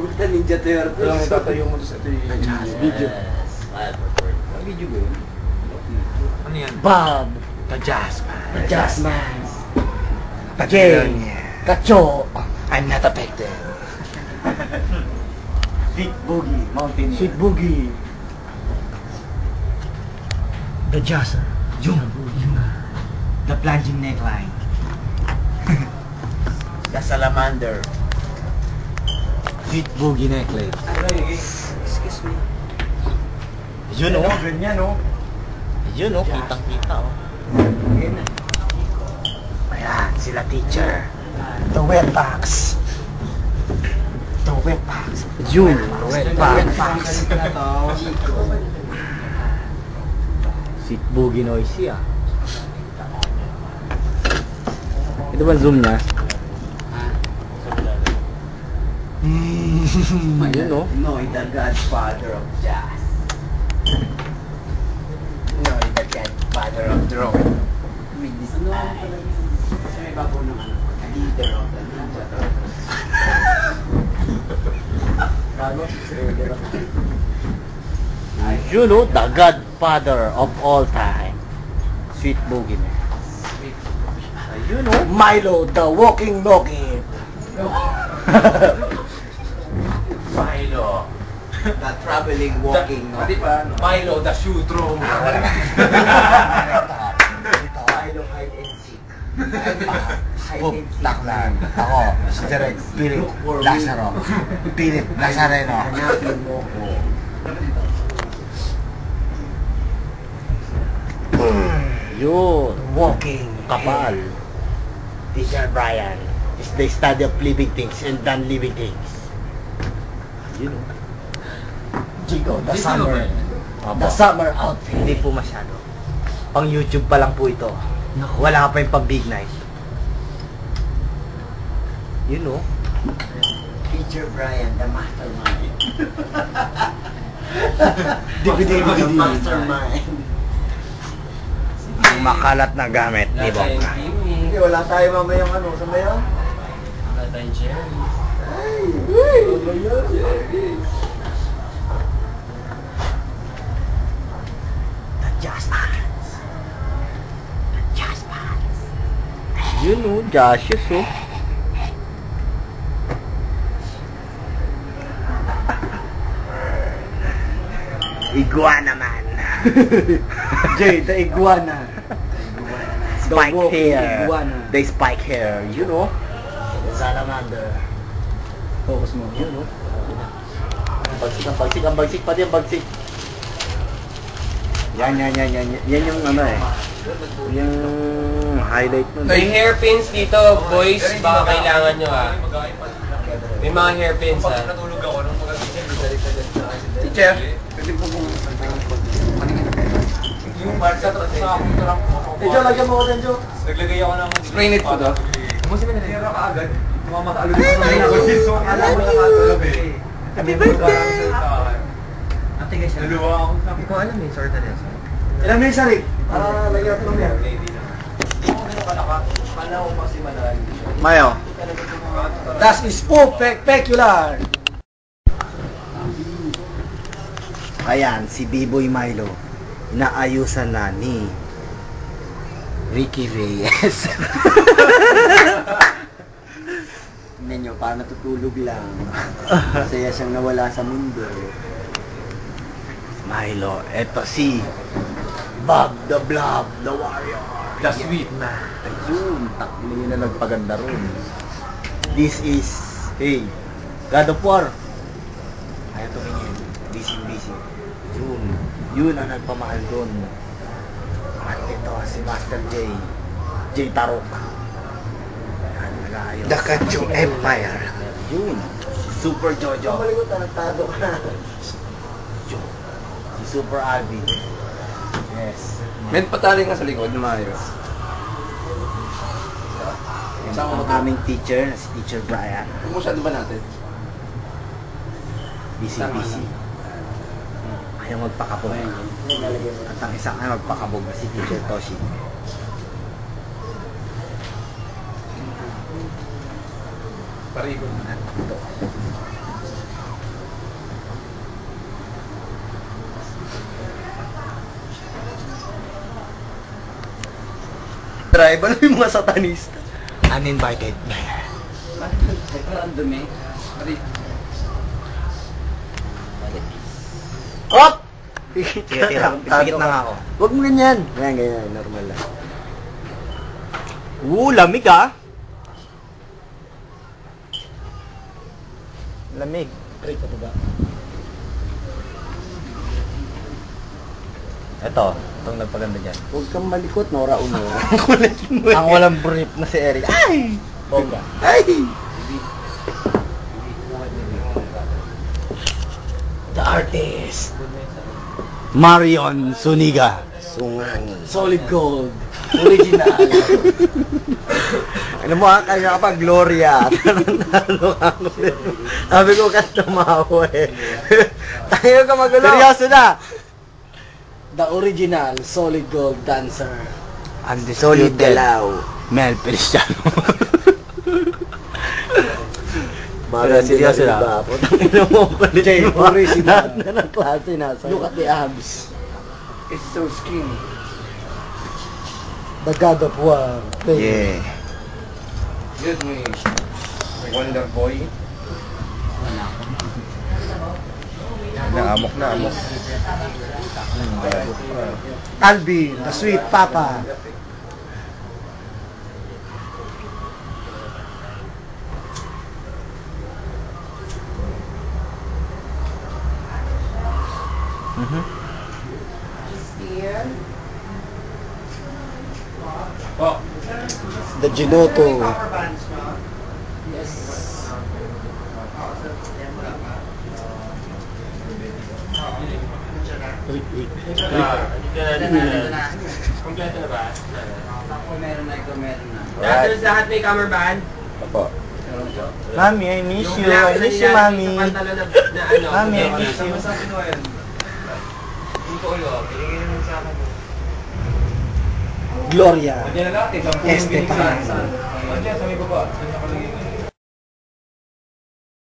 Puta Ninja Turtles. Kailangan itatayo mo sa video. Video ba yun? Ano yan? Bob, The Jazzman. the Jazzman, Jay, Kacho, I'm not affected. Big Boogie, Mountaineer. Sweet Boogie, the Jazzer, The Plunging Neckline. The Salamander. Sweet Boogie necklace. Excuse me. Yun o, Ganyan o. yun o, kitang-kita o. Ayan, sila teacher. The Wetpacks. The Wetpacks. Yun, the Wetpacks. Sweet Boogie noisy ah. Ito ba zoom niya? Ayun no? Noy, the Godfather of Jazz. Noy, the Godfather of Drawing. With this eye. Kasi may bago ng ano, leader of the Ninja Turtles. You know, the Godfather of all time. Sweet Boogie man. You know, Milo, the walking doggy. Milo. The traveling, walking. Milo, the shoe throw. Milo, hide and seek. Hide and seek. Taklan. Ako, si Direk, Philip Lazaro. Philip Lazareno. Hanapin mo ko. Yun, walking kapal. Teacher Brian is the study of living things and non-living things. You know. Jigo, the summer. The summer outfit. Hindi po masyado. Pang YouTube pa lang po ito. Wala pa yung pang big night. You know. Teacher Brian, the mastermind. DVD. The mastermind. Ang makalat na gamit ni Bob. Hindi, wala tayo mamayang ano, sa mayo? Wala tayong cherries. Ay! The Jazz Pants. The Jazz Pants. You know, Josh's oh. Iguana man. Jay, the iguana. Spike walking hair. iguana. They spike hair, you know. The salamander. Focus mo. You know. Ang bagsik, pati ang bagsik. Yan. Yan yung ano eh. Yung highlight nun. May hairpins dito, boys. Baka kailangan nyo ah. May mga hairpins ah. Teacher, pwede po kung Tenjo, lagyan mo ko, Tenjo. Naglagay ako ng... Spray net po to. Kumusta ba nalira ka agad? Mamakalog Ay! Alam mo nakatulog eh. Happy birthday! Ate guys, naluwa ako. Hindi ko alam eh, sorry na rin. Ilan mo yung sarik? Para lagyan ko mamaya. Mayo. Das is spectacular. Ayan, si B-Boy Milo. Inaayusan na ni Ricky Reyes. Tingnan nyo, parang natutulog lang. Masaya siyang nawala sa mundo. Milo, eto si Bob the Blob, the Warrior. The sweet man. Ayun, takbo yun na nagpaganda ron. This is, hey, God of War. Ayaw tumingin. Busy. Yun ang nagpamahal doon. At ito, si Master J Tarok. Ayan, nag-aayos. The Kacho Empire. Yun, Super Jojo. Malikot na, nagtado ka na. Si Super Albi. Yes. May patali ka sa likod na maayos. And ang aming teacher, na si Teacher Brian. Kumusta ba natin? Busy. Ayaw magpakabog. At ang isang ayaw magpakabog na si Teacher Toshi. Parigon. At ito. Tribal yung mga satanista. Uninvited. Random eh. Hop! Sige, tira. Pipikit na nga ako. Huwag mo ganyan. Ganyan, normal lang. Lamig ah. Lamig. Break ka ba? Itong nagpaganda dyan. Huwag kang malikot, Nora Uno. Kulit mo. Ang walang brief na si Eric. Ay! Bongga. Ay! The artist. Marion Suniga. Sungangin. Solid gold. Original. Ano mo ha, kaya ka pa, Gloria. Tanalo ka ako. Sabi ko ka tumawa eh. Tayo ka magulo. Seryoso na. The original solid gold dancer. Solid Galaw. Mel Feliciano. Pero seryoso na. Ino mo palit Jay, mo. original. Lahat na ng klase nasa. Look at the abs. It's so skinny. The God of War. Yeah. Yun, may Wonder Boy. Naamok na amok. Alvin, the sweet papa. Oh, The Ginoto. kompleto na ba? Meron na. Lahat may camera band? Opo. Mami, I miss you. I miss you, Mami. Mami, I miss you. Gloria. Diyan na lahat eh. Esteban. Diyan sa may baba. Diyan nakalagay.